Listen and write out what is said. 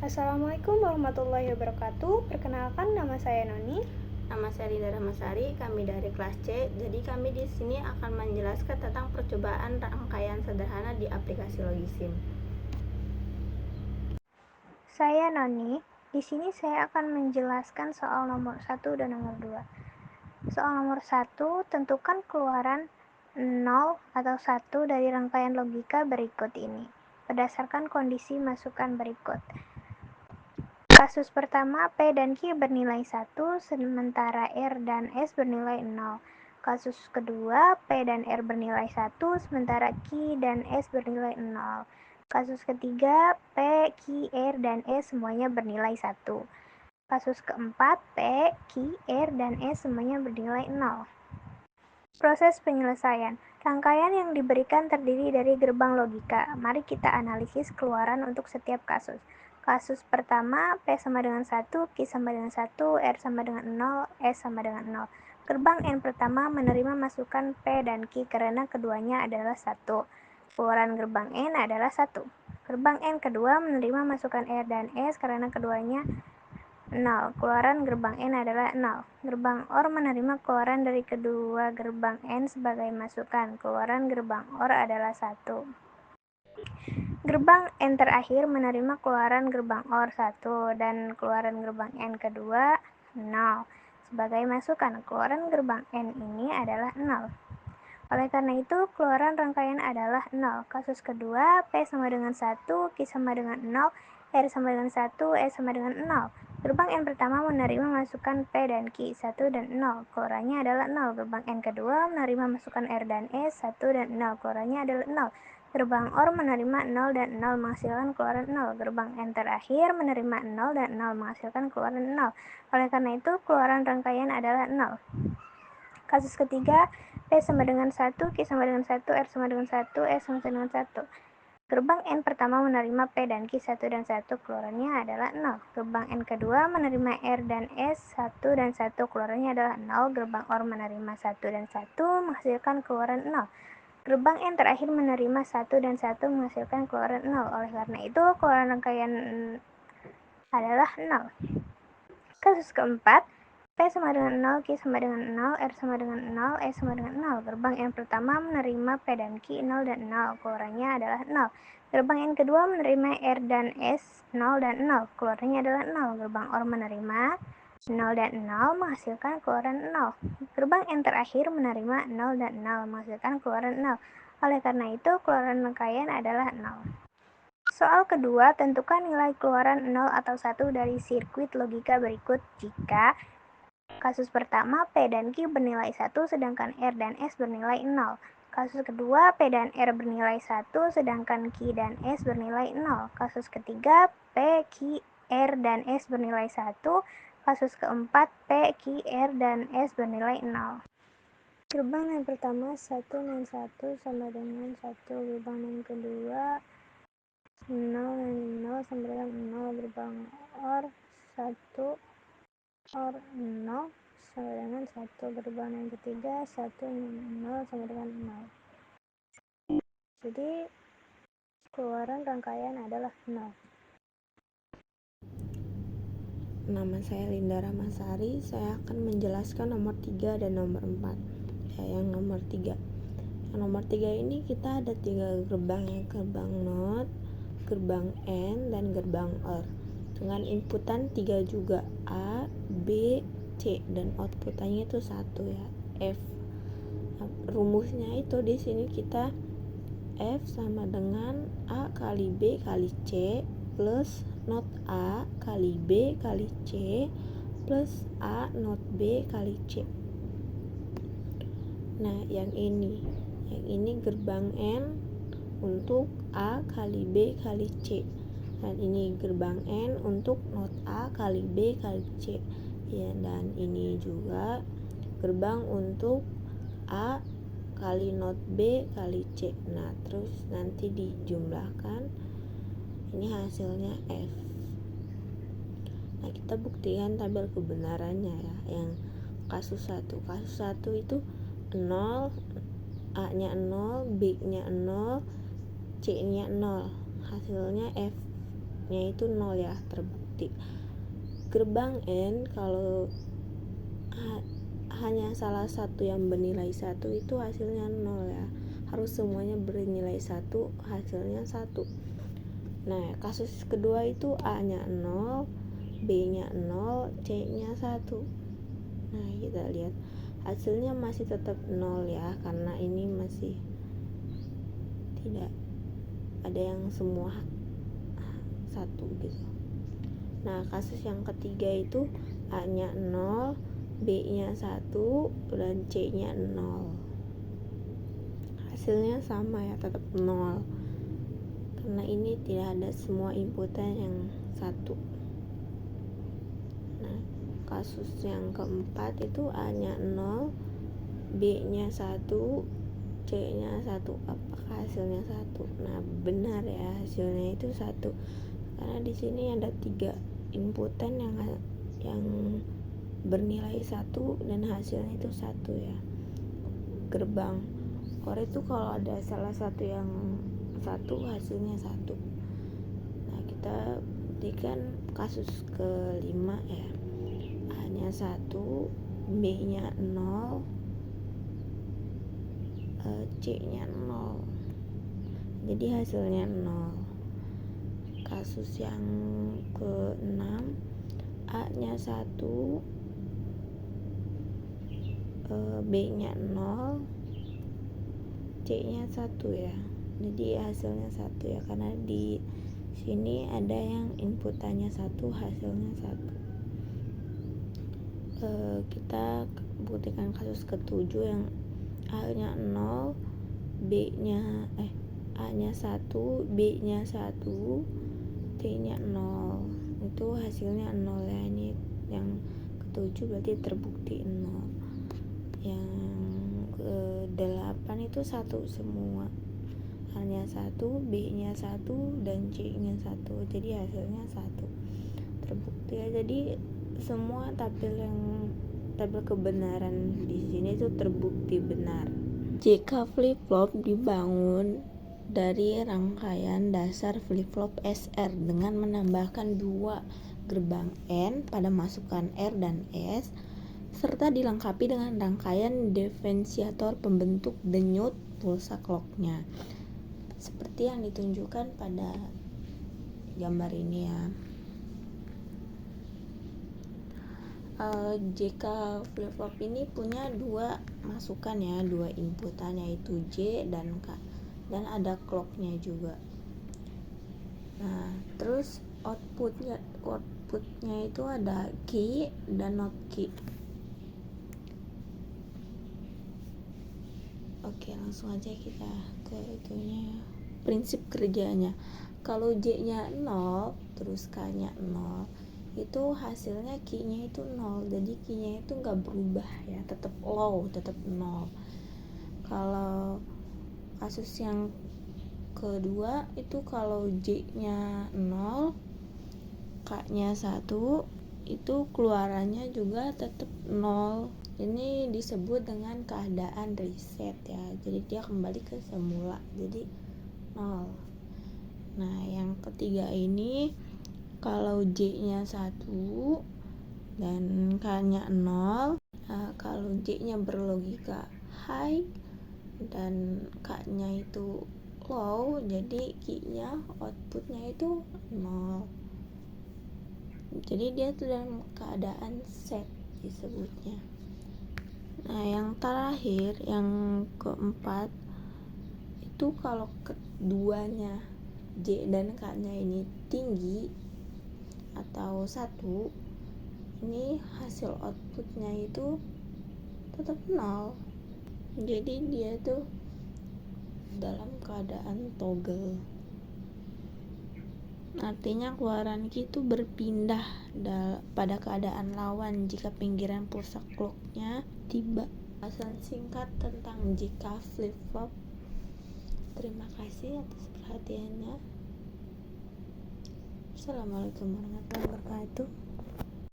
Assalamualaikum warahmatullahi wabarakatuh. Perkenalkan, nama saya Noni. Nama saya Linda Rahmasari, kami dari kelas C. Jadi kami di sini akan menjelaskan tentang percobaan rangkaian sederhana di aplikasi Logisim. Saya Noni. Di sini saya akan menjelaskan soal nomor 1 dan nomor 2. Soal nomor 1, tentukan keluaran 0 atau 1 dari rangkaian logika berikut ini berdasarkan kondisi masukan berikut. Kasus pertama, P dan Q bernilai 1, sementara R dan S bernilai 0. Kasus kedua, P dan R bernilai 1, sementara Q dan S bernilai 0. Kasus ketiga, P, Q, R, dan S semuanya bernilai 1. Kasus keempat, P, Q, R, dan S semuanya bernilai 0. Proses penyelesaian. Rangkaian yang diberikan terdiri dari gerbang logika. Mari kita analisis keluaran untuk setiap kasus. Kasus pertama, P sama dengan 1, Q sama dengan 1, R sama dengan 0, S sama dengan 0. Gerbang N pertama menerima masukan P dan Q karena keduanya adalah 1. Keluaran gerbang N adalah 1. Gerbang N kedua menerima masukan R dan S karena keduanya 0. Keluaran gerbang N adalah 0. Gerbang OR menerima keluaran dari kedua gerbang N sebagai masukan. Keluaran gerbang OR adalah 1. Gerbang N terakhir menerima keluaran gerbang OR 1 dan keluaran gerbang N kedua 0 sebagai masukan. Keluaran gerbang N ini adalah 0. Oleh karena itu, keluaran rangkaian adalah 0. Kasus kedua, P sama dengan 1, Q sama dengan 0, R sama dengan 1, S sama dengan 0. Gerbang N pertama menerima masukan P dan Q 1 dan 0. Keluarannya adalah 0. Gerbang N kedua menerima masukan R dan S 1 dan 0. Keluarannya adalah 0. Gerbang OR menerima 0 dan 0 menghasilkan keluaran 0. Gerbang N terakhir menerima 0 dan 0 menghasilkan keluaran 0. Oleh karena itu, keluaran rangkaian adalah 0. Kasus ketiga, P sama dengan 1, Q sama dengan 1, R sama dengan 1, S sama dengan 1. Gerbang N pertama menerima P dan Q 1 dan 1, keluarannya adalah 0. Gerbang N kedua menerima R dan S 1 dan 1, keluarannya adalah 0. Gerbang OR menerima 1 dan 1, menghasilkan keluaran 0. Gerbang N terakhir menerima 1 dan 1, menghasilkan keluaran 0. Oleh karena itu, keluaran rangkaian adalah 0. Kasus keempat, P sama dengan 0, Q sama dengan 0, R sama dengan 0, S sama dengan 0. Gerbang N pertama menerima P dan Q 0 dan 0, keluarannya adalah 0. Gerbang N kedua menerima R dan S 0 dan 0, keluarannya adalah 0. Gerbang OR menerima 0 dan 0, menghasilkan keluaran 0. Gerbang N terakhir menerima 0 dan 0, menghasilkan keluaran 0. Oleh karena itu, keluaran rangkaian adalah 0. Soal kedua, tentukan nilai keluaran 0 atau 1 dari sirkuit logika berikut jika kasus pertama, P dan Q bernilai 1, sedangkan R dan S bernilai 0. Kasus kedua, P dan R bernilai 1, sedangkan Q dan S bernilai 0. Kasus ketiga, P, Q, R, dan S bernilai 1. Kasus keempat, P, Q, R, dan S bernilai 0. Gerbang yang pertama 1 dan 1 sama dengan 1. Gerbang yang kedua 0 dan 0 sama dengan 0. Gerbang OR 1 OR 0 sama dengan 1. Gerbang yang ketiga 1 dan 0 sama dengan 0. Jadi keluaran rangkaian adalah 0. Nama saya Linda Rahmasari, saya akan menjelaskan nomor 3 dan nomor 4. Yang nomor 3. Yang nomor 3 ini kita ada 3 gerbang, gerbang NOT, gerbang N, dan gerbang OR. Dengan inputan 3 juga, A, B, C, dan outputannya itu 1 ya, F. Nah, rumusnya itu di sini kita F sama dengan A kali B kali C plus not A kali B kali C plus A not B kali C. Nah, yang ini gerbang N untuk A kali B kali C, dan ini gerbang N untuk not A kali B kali C ya, dan ini juga gerbang untuk A kali not B kali C. Nah, terus nanti dijumlahkan, ini hasilnya F. Nah, kita buktikan tabel kebenarannya ya. Yang kasus 1 itu 0, A nya 0, B nya 0, C nya 0, hasilnya F. clocknya itu 0 ya, terbukti. Gerbang N kalau hanya salah satu yang bernilai 1 itu hasilnya 0 ya, harus semuanya bernilai 1 hasilnya 1. Nah, kasus kedua itu A nya 0, B nya 0, C nya 1. Nah, kita lihat hasilnya masih tetap 0 ya, karena ini masih tidak ada yang semua 1 gitu. Nah, kasus yang ketiga itu A nya 0, B nya 1, dan C nya 0. Hasilnya sama ya, tetap 0, karena ini tidak ada semua inputan yang 1. Nah, kasus yang keempat itu A nya 0, B nya 1, C nya 1. Apakah hasilnya 1? Nah, benar ya, hasilnya itu 1, karena di sini ada 3 inputan yang bernilai 1 dan hasilnya itu 1 ya. Gerbang OR itu kalau ada salah satu yang 1 hasilnya 1. Nah, kita buktikan kasus kelima ya. A nya 1, B nya 0, C nya 0, jadi hasilnya 0. Kasus yang ke-6, A nya 1, B nya 0, C nya 1 ya, jadi hasilnya 1 ya, karena di sini ada yang inputannya 1 hasilnya 1. Kita buktikan kasus ke-7 yang A nya 0, A nya 1, B nya 1, C nya 0, itu hasilnya 0 ya. Ini yang ke-7 berarti terbukti 0. Yang ke-8 itu 1 semua, A nya 1, B nya 1, dan C nya 1, jadi hasilnya 1, terbukti ya. Jadi semua tabel kebenaran di sini itu terbukti benar. Jika flip-flop dibangun dari rangkaian dasar flip-flop SR dengan menambahkan 2 gerbang N pada masukan R dan S, serta dilengkapi dengan rangkaian diferensiator pembentuk denyut pulsa clocknya, seperti yang ditunjukkan pada gambar ini ya. Jika flip-flop ini punya 2 masukan ya, 2 inputan, yaitu J dan K, dan ada clocknya juga. Nah, terus outputnya itu ada key dan not key. Oke, langsung aja kita ke itunya ya. Prinsip kerjanya, kalau J nya 0 terus K nya 0, itu hasilnya key nya itu 0, jadi key nya itu gak berubah ya, tetap low, tetap 0. Kalau kasus yang kedua itu kalau J nya 0, K nya 1, itu keluarannya juga tetap 0. Ini disebut dengan keadaan reset ya, jadi dia kembali ke semula, jadi 0. Nah, yang ketiga ini kalau J nya 1 dan K nya 0, kalau J nya berlogika high dan K nya itu low, jadi key nya outputnya itu 0, jadi dia tuh dalam keadaan set disebutnya. Nah, yang terakhir, yang keempat itu kalau keduanya J dan K nya ini tinggi atau 1, ini hasil outputnya itu tetap 0, jadi dia tuh dalam keadaan toggle. Artinya keluaran key itu berpindah pada keadaan lawan jika pinggiran pulsa clocknya tiba. Bahasan singkat tentang jika flip-flop. Terima kasih atas perhatiannya. Assalamualaikum warahmatullahi wabarakatuh.